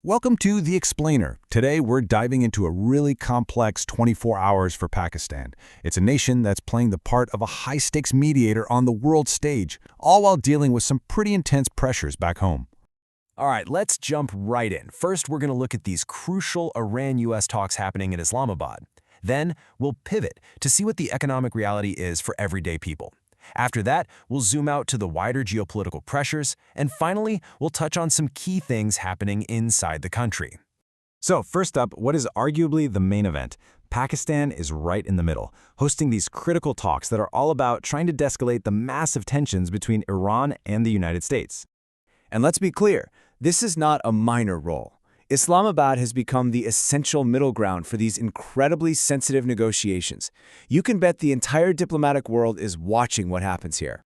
Welcome to The Explainer. Today, we're diving into a really complex 24 hours for Pakistan. It's a nation that's playing the part of a high-stakes mediator on the world stage, all while dealing with some pretty intense pressures back home. All right, let's jump right in. First, we're going to look at these crucial Iran-US talks happening in Islamabad. Then, we'll pivot to see what the economic reality is for everyday people. After that, we'll zoom out to the wider geopolitical pressures, and finally, we'll touch on some key things happening inside the country. So first up, what is arguably the main event? Pakistan is right in the middle, hosting these critical talks that are all about trying to de-escalate the massive tensions between Iran and the United States. And let's be clear, this is not a minor role. Islamabad has become the essential middle ground for these incredibly sensitive negotiations. You can bet the entire diplomatic world is watching what happens here.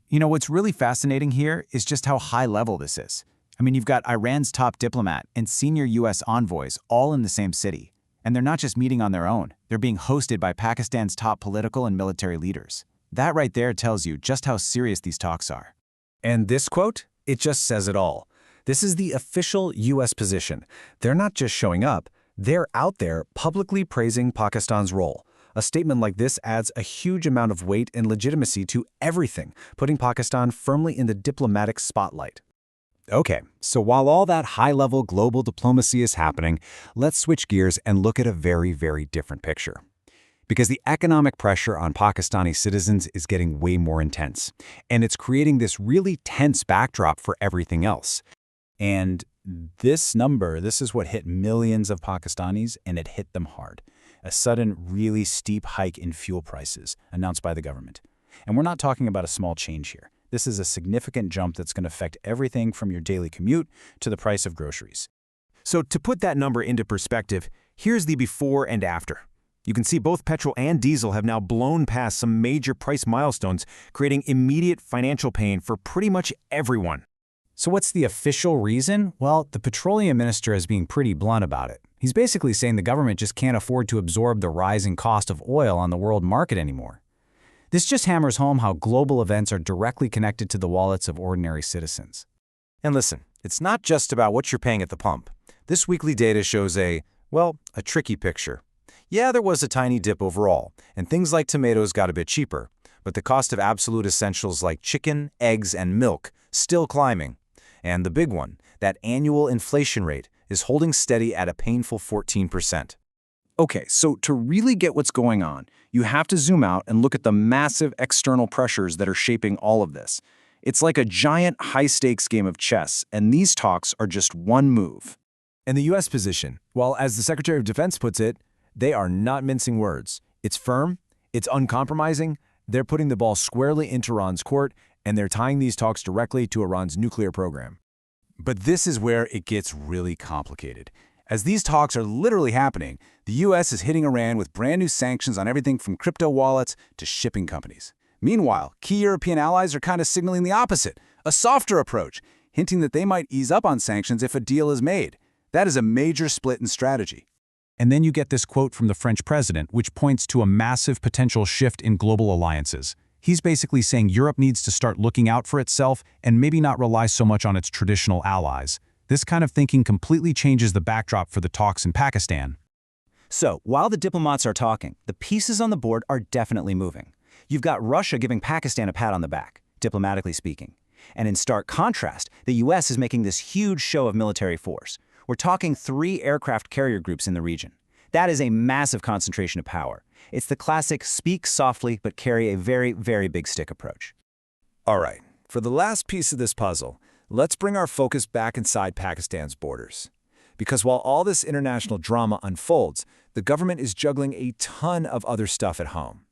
You know, what's really fascinating here is just how high level this is. I mean, you've got Iran's top diplomat and senior U.S. envoys all in the same city. And they're not just meeting on their own. They're being hosted by Pakistan's top political and military leaders. That right there tells you just how serious these talks are. And this quote, it just says it all. This is the official U.S. position. They're not just showing up, they're out there publicly praising Pakistan's role. A statement like this adds a huge amount of weight and legitimacy to everything, putting Pakistan firmly in the diplomatic spotlight. Okay, so while all that high-level global diplomacy is happening, let's switch gears and look at a very, very different picture. Because the economic pressure on Pakistani citizens is getting way more intense, and it's creating this really tense backdrop for everything else. And this is what hit millions of Pakistanis, and it hit them hard. A sudden, really steep hike in fuel prices announced by the government. And we're not talking about a small change here. This is a significant jump that's going to affect everything from your daily commute to the price of groceries. So to put that number into perspective, here's the before and after. You can see both petrol and diesel have now blown past some major price milestones, creating immediate financial pain for pretty much everyone. So what's the official reason? Well, the petroleum minister is being pretty blunt about it. He's basically saying the government just can't afford to absorb the rising cost of oil on the world market anymore. This just hammers home how global events are directly connected to the wallets of ordinary citizens. And listen, it's not just about what you're paying at the pump. This weekly data shows a tricky picture. Yeah, there was a tiny dip overall, and things like tomatoes got a bit cheaper, but the cost of absolute essentials like chicken, eggs, and milk still climbing. And the big one, that annual inflation rate, is holding steady at a painful 14%. Okay, so to really get what's going on, you have to zoom out and look at the massive external pressures that are shaping all of this. It's like a giant high-stakes game of chess, and these talks are just one move. And the U.S. position, well, as the Secretary of Defense puts it, they are not mincing words. It's firm, it's uncompromising, they're putting the ball squarely into Iran's court, and they're tying these talks directly to Iran's nuclear program. But this is where it gets really complicated. As these talks are literally happening, the U.S. is hitting Iran with brand new sanctions on everything from crypto wallets to shipping companies. Meanwhile, key European allies are kind of signaling the opposite, a softer approach, hinting that they might ease up on sanctions if a deal is made. That is a major split in strategy. And then you get this quote from the French president, which points to a massive potential shift in global alliances. He's basically saying Europe needs to start looking out for itself and maybe not rely so much on its traditional allies. This kind of thinking completely changes the backdrop for the talks in Pakistan. So, while the diplomats are talking, the pieces on the board are definitely moving. You've got Russia giving Pakistan a pat on the back, diplomatically speaking. And in stark contrast, the U.S. is making this huge show of military force. We're talking 3 aircraft carrier groups in the region. That is a massive concentration of power. It's the classic speak softly but carry a very, very big stick approach. All right, for the last piece of this puzzle, let's bring our focus back inside Pakistan's borders. Because while all this international drama unfolds, the government is juggling a ton of other stuff at home.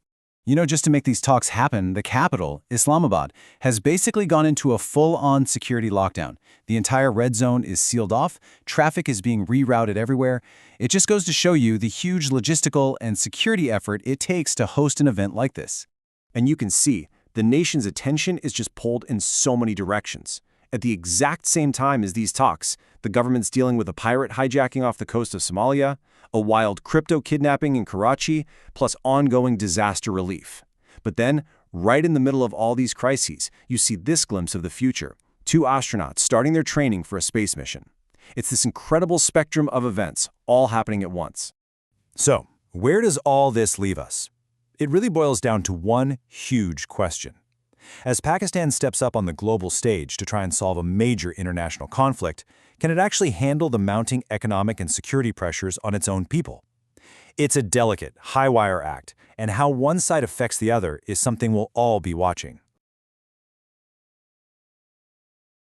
You know, just to make these talks happen, the capital, Islamabad, has basically gone into a full-on security lockdown. The entire red zone is sealed off, traffic is being rerouted everywhere. It just goes to show you the huge logistical and security effort it takes to host an event like this. And you can see, the nation's attention is just pulled in so many directions. At the exact same time as these talks, the government's dealing with a pirate hijacking off the coast of Somalia, a wild crypto kidnapping in Karachi, plus ongoing disaster relief. But then, right in the middle of all these crises, you see this glimpse of the future. 2 astronauts starting their training for a space mission. It's this incredible spectrum of events, all happening at once. So, where does all this leave us? It really boils down to one huge question. As Pakistan steps up on the global stage to try and solve a major international conflict, can it actually handle the mounting economic and security pressures on its own people? It's a delicate, high-wire act, and how one side affects the other is something we'll all be watching.